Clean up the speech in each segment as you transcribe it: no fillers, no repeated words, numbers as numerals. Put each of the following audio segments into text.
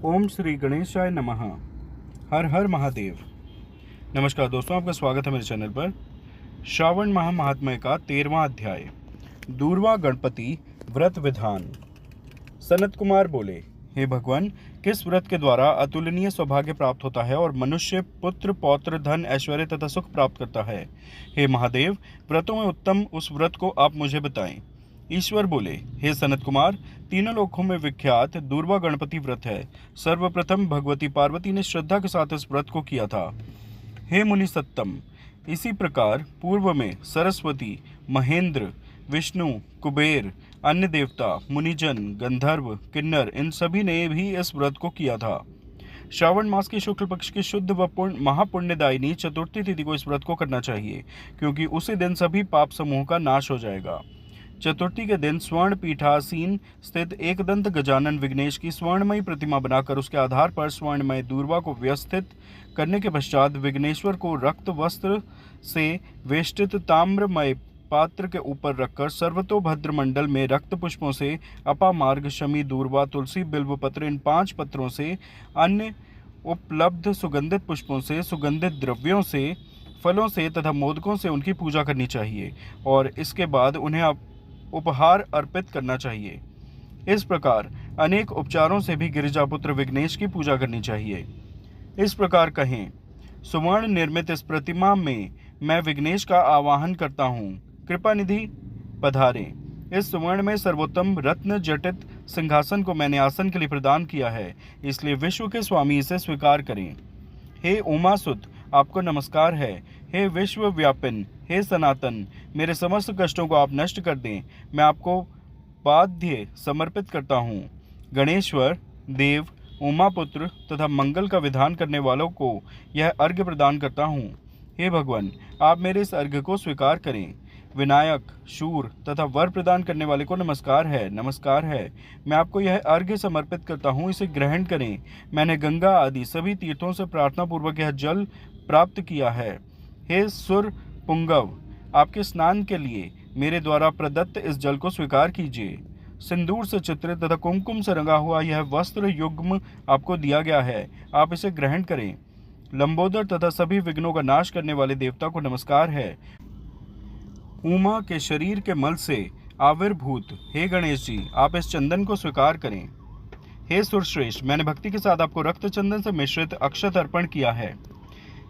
ओम श्री गणेशाय नमः। हर हर महादेव। नमस्कार दोस्तों, आपका स्वागत है मेरे चैनल पर। श्रावण माह महात्म्य का 13वां अध्याय, दूरवा गणपति व्रत विधान। सनत कुमार बोले, हे भगवान, किस व्रत के द्वारा अतुलनीय सौभाग्य प्राप्त होता है और मनुष्य पुत्र पौत्र धन ऐश्वर्य तथा सुख प्राप्त करता है? हे महादेव, व्रतों में उत्तम उस व्रत को आप मुझे बताएं। ईश्वर बोले, हे सनत कुमार, तीनों लोकों में विख्यात दूरवा गणपति व्रत है। सर्वप्रथम भगवती पार्वती ने श्रद्धा के साथ इस व्रत को किया था। हे मुनि सत्तम, इसी प्रकार पूर्व में सरस्वती, महेंद्र, विष्णु, कुबेर, अन्य देवता, मुनिजन, गंधर्व, किन्नर, इन सभी ने भी इस व्रत को किया था। श्रावण मास के शुक्ल पक्ष की शुद्ध व महापुण्यदायिनी चतुर्थी तिथि को इस व्रत को करना चाहिए, क्योंकि उसी दिन सभी पाप समूह का नाश हो जाएगा। चतुर्थी के दिन स्वर्ण पीठासीन स्थित एकदंत गजानन विघ्नेश की स्वर्णमयी प्रतिमा बनाकर उसके आधार पर स्वर्णमय दूर्वा को व्यवस्थित करने के पश्चात विघ्नेश्वर को रक्त वस्त्र से वेष्टित ताम्रमय पात्र के ऊपर रखकर सर्वतोभद्र मंडल में रक्त पुष्पों से अपामार्ग, शमी, दूर्वा, तुलसी, बिल्वपत्र, इन 5 पत्रों से, अन्य उपलब्ध सुगंधित पुष्पों से, सुगंधित द्रव्यों से, फलों से तथा मोदकों से उनकी पूजा करनी चाहिए और इसके बाद उन्हें उपहार अर्पित करना चाहिए। इस प्रकार अनेक उपचारों से भी गिरिजापुत्र विघ्नेश की पूजा करनी चाहिए। इस प्रकार कहें, सुवर्ण निर्मित इस प्रतिमा में मैं विघ्नेश का आवाहन करता हूँ, कृपा निधि पधारें। इस सुवर्ण में सर्वोत्तम रत्न जटित सिंहासन को मैंने आसन के लिए प्रदान किया है, इसलिए विश्व के स्वामी इसे स्वीकार करें। हे उमासुत, आपको नमस्कार है। हे विश्व व्यापिन, हे सनातन, मेरे समस्त कष्टों को आप नष्ट कर दें। मैं आपको पाद्य समर्पित करता हूँ। गणेश्वर, देव, उमापुत्र तथा मंगल का विधान करने वालों को यह अर्घ्य प्रदान करता हूँ। हे भगवान, आप मेरे इस अर्घ्य को स्वीकार करें। विनायक, शूर तथा वर प्रदान करने वाले को नमस्कार है, नमस्कार है। मैं आपको यह अर्घ्य समर्पित करता हूँ, इसे ग्रहण करें। मैंने गंगा आदि सभी तीर्थों से प्रार्थना पूर्वक यह जल प्राप्त किया है। हे सुर पुंगव, आपके स्नान के लिए मेरे द्वारा प्रदत्त इस जल को स्वीकार कीजिए। सिंदूर से चित्रित तथा कुमकुम से रंगा हुआ यह वस्त्र युग्म आपको दिया गया है, आप इसे ग्रहण करें। लंबोदर तथा सभी विघ्नों का नाश करने वाले देवता को नमस्कार है। उमा के शरीर के मल से आविर्भूत हे गणेश जी, आप इस चंदन को स्वीकार करें। हे सुरश्रेष्ठ, मैंने भक्ति के साथ आपको रक्त चंदन से मिश्रित अक्षत अर्पण किया है।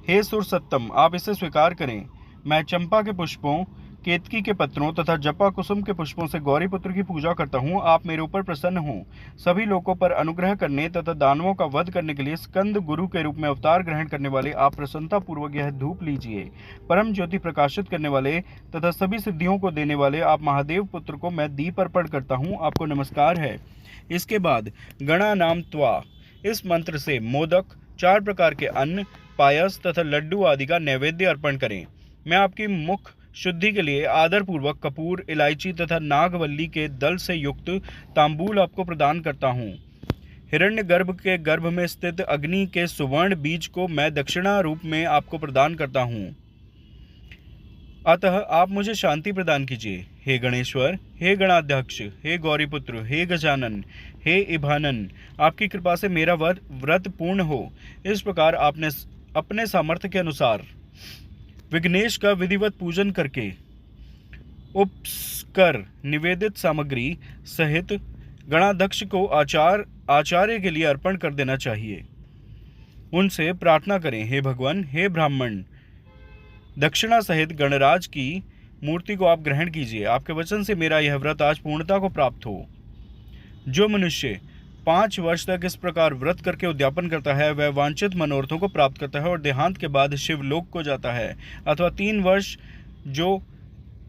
हे सुर सत्तम, आप इसे स्वीकार करें। मैं चंपा के पुष्पों, केतकी के पत्रों तथा जपा कुसुम के पुष्पों से गौरी पुत्र की पूजा करता हूँ। आप मेरे ऊपर प्रसन्न हों। सभी लोगों पर अनुग्रह करने तथा दानवों का वध करने के लिए स्कंद गुरु के रूप में अवतार ग्रहण करने वाले आप प्रसन्नता पूर्वक यह धूप लीजिए। परम ज्योति प्रकाशित करने वाले तथा सभी सिद्धियों को देने वाले आप महादेव पुत्र को मैं दीप अर्पण करता हूँ, आपको नमस्कार है। इसके बाद गणा नाम त्वा इस मंत्र से मोदक, 4 प्रकार के अन्न, पायस तथा लड्डू आदि का नैवेद्य अर्पण करें। मैं आपकी मुख शुद्धि के लिए आदरपूर्वक कपूर, इलायची तथा नागवल्ली के दल से युक्त तांबूल आपको प्रदान करता हूँ। हिरण्यगर्भ के गर्भ में स्थित अग्नि के सुवर्ण बीज को मैं दक्षिणा रूप में आपको प्रदान करता हूँ। अतः आप मुझे शांति प्रदान कीजिए। हे गणेश्वर, हे गणाध्यक्ष, हे गौरीपुत्र, हे गजानन, हे इभानन, आपकी कृपा से मेरा व्रत पूर्ण हो। इस प्रकार आपने अपने सामर्थ्य के अनुसार विघ्नेश का विधिवत पूजन करके उपस्कर निवेदित सामग्री सहित गणाध्यक्ष को आचार्य के लिए अर्पण कर देना चाहिए। उनसे प्रार्थना करें, हे भगवान, हे ब्राह्मण, दक्षिणा सहित गणराज की मूर्ति को आप ग्रहण कीजिए। आपके वचन से मेरा यह व्रत आज पूर्णता को प्राप्त हो। जो मनुष्य 5 वर्ष तक इस प्रकार व्रत करके उद्यापन करता है, वह वांछित मनोरथों को प्राप्त करता है और देहांत के बाद शिवलोक को जाता है। अथवा 3 वर्ष जो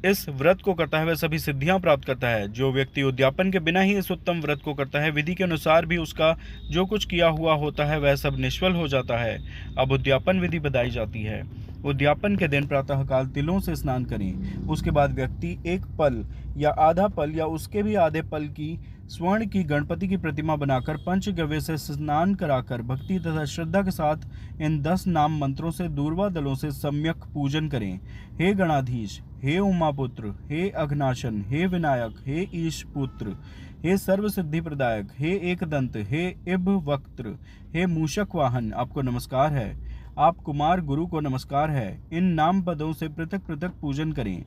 इस व्रत को करता है, वह सभी सिद्धियां प्राप्त करता है। जो व्यक्ति उद्यापन के बिना ही इस उत्तम व्रत को करता है, विधि के अनुसार भी उसका जो कुछ किया हुआ होता है वह सब निष्फल हो जाता है। अब उद्यापन विधि बताई जाती है। उद्यापन के दिन प्रातःकाल तिलों से स्नान करें। उसके बाद व्यक्ति 1 पल या आधा पल या उसके भी आधे पल की स्वर्ण की गणपति की प्रतिमा बनाकर पंचगव्य से स्नान कराकर भक्ति तथा श्रद्धा के साथ इन 10 नाम मंत्रों से दूर्वा दलों से सम्यक पूजन करें। हे गणाधीश, हे उमापुत्र, हे अघनाशन, हे विनायक, हे ईश पुत्र, हे सर्व सिद्धि प्रदायक, हे एक दंत, हे इब वक्त्र, हे मूषक वाहन, आपको नमस्कार है। आप कुमार गुरु को नमस्कार है। इन नाम पदों से पृथक पृथक पूजन करें।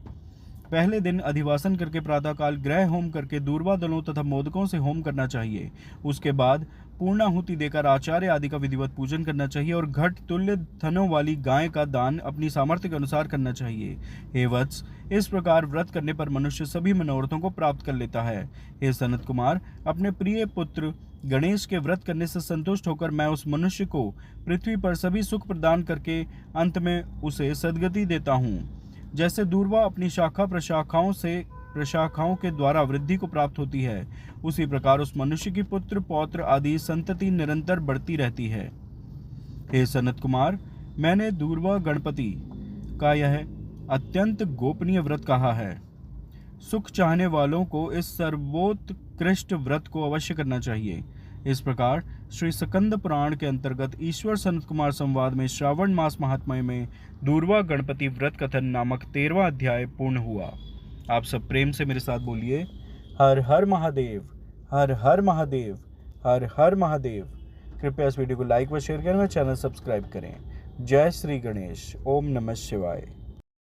पहले दिन अधिवासन करके प्रातःकाल ग्रह होम करके दूर्वा दलों तथा मोदकों से होम करना चाहिए। उसके बाद पूर्णाहुति देकर आचार्य आदि का विधिवत पूजन करना चाहिए और घट तुल्य थनों वाली गाय का दान अपनी सामर्थ्य के अनुसार करना चाहिए। हे वत्स, इस प्रकार व्रत करने पर मनुष्य सभी मनोरथों को प्राप्त कर लेता है। हे सनत कुमार, अपने प्रिय पुत्र गणेश के व्रत करने से संतुष्ट होकर मैं उस मनुष्य को पृथ्वी पर सभी सुख प्रदान करके अंत में उसे सद्गति देता हूँ। जैसे दूर्वा अपनी शाखा प्रशाखाओं के द्वारा वृद्धि को प्राप्त होती है, उसी प्रकार उस मनुष्य की पुत्र पौत्र आदि संतति निरंतर बढ़ती रहती है। हे सनत कुमार, मैंने दूर्वा गणपति का यह अत्यंत गोपनीय व्रत कहा है। सुख चाहने वालों को इस सर्वोत्कृष्ट व्रत को अवश्य करना चाहिए। इस प्रकार श्री स्कंद पुराण के अंतर्गत ईश्वर सनत कुमार संवाद में श्रावण मास महात्म्य में दूर्वा गणपति व्रत कथन नामक 13वां अध्याय पूर्ण हुआ। आप सब प्रेम से मेरे साथ बोलिए, हर हर महादेव, हर हर महादेव, हर हर महादेव। कृपया इस वीडियो को लाइक व शेयर करें और चैनल सब्सक्राइब करें। जय श्री गणेश। ओम नमः शिवाय।